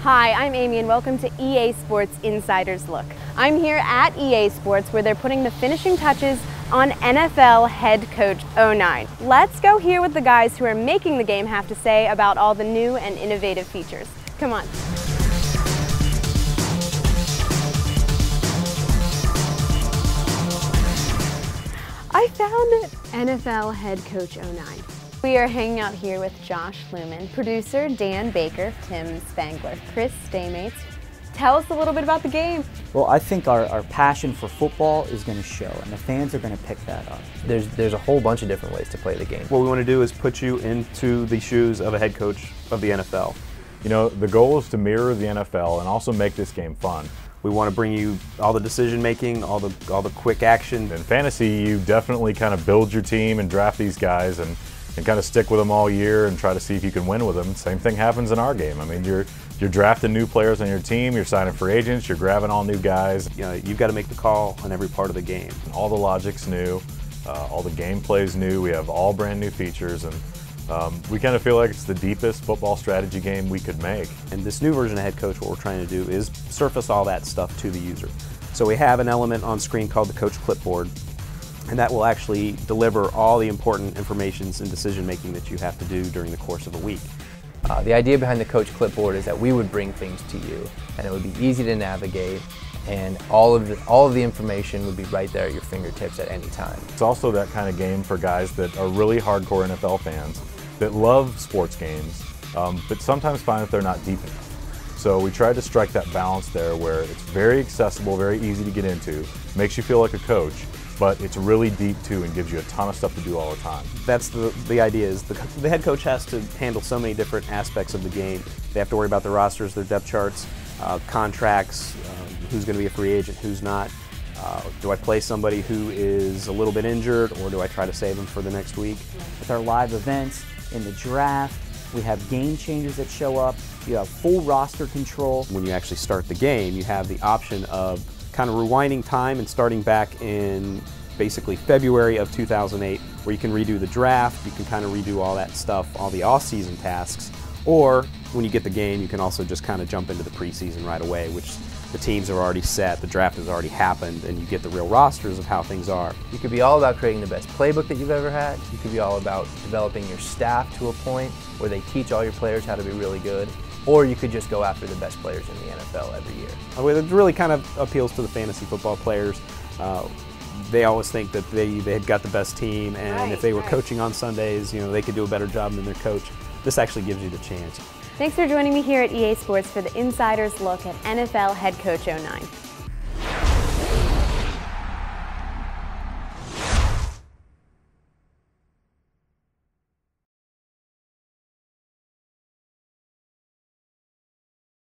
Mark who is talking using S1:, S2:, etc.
S1: Hi, I'm Amy and welcome to EA Sports Insider's Look. I'm here at EA Sports where they're putting the finishing touches on NFL Head Coach 09. Let's go hear what the guys who are making the game have to say about all the new and innovative features. Come on. I found NFL Head Coach 09. We are hanging out here with Josh Lumen, producer Dan Baker, Tim Spangler, Chris Staymates. Tell us a little bit about the game.
S2: Well, I think our passion for football is going to show, and the fans are going to pick that up.
S3: There's a whole bunch of different ways to play the game.
S4: What we want to do is put you into the shoes of a head coach of the NFL.
S5: You know, the goal is to mirror the NFL and also make this game fun.
S4: We want to bring you all the decision making, all the quick action.
S5: In fantasy, you definitely kind of build your team and draft these guys and kind of stick with them all year and try to see if you can win with them. Same thing happens in our game. I mean, you're drafting new players on your team, you're signing free agents, you're grabbing all new guys.
S4: You know, you've got to make the call on every part of the game.
S5: All the logic's new, all the gameplay's new. We have all brand new features, and we kind of feel like it's the deepest football strategy game we could make.
S4: And this new version of Head Coach, what we're trying to do is surface all that stuff to the user. So we have an element on screen called the Coach Clipboard, and that will actually deliver all the important informations and decision making that you have to do during the course of a week.
S3: The idea behind the Coach Clipboard is that we would bring things to you, and it would be easy to navigate, and all of the information would be right there at your fingertips at any time.
S5: It's also that kind of game for guys that are really hardcore NFL fans that love sports games, but sometimes find that they're not deep enough. So we tried to strike that balance there where it's very accessible, very easy to get into, makes you feel like a coach, but it's really deep too and gives you a ton of stuff to do all the time.
S4: That's the idea is the head coach has to handle so many different aspects of the game. They have to worry about their rosters, their depth charts, contracts, who's going to be a free agent, who's not. Do I play somebody who is a little bit injured, or do I try to save them for the next week?
S2: With our live events, in the draft, we have game changers that show up, you have full roster control.
S4: When you actually start the game, you have the option of kind of rewinding time and starting back in basically February of 2008, where you can redo the draft, you can kind of redo all that stuff, all the off-season tasks, or when you get the game, you can also just kind of jump into the preseason right away, which the teams are already set, the draft has already happened, and you get the real rosters of how things are.
S3: You could be all about creating the best playbook that you've ever had. You could be all about developing your staff to a point where they teach all your players how to be really good. Or you could just go after the best players in the NFL every year.
S4: It really kind of appeals to the fantasy football players. They always think that they had got the best team, and if they were coaching on Sundays, you know, they could do a better job than their coach. This actually gives you the chance.
S1: Thanks for joining me here at EA Sports for the Insider's Look at NFL Head Coach 09.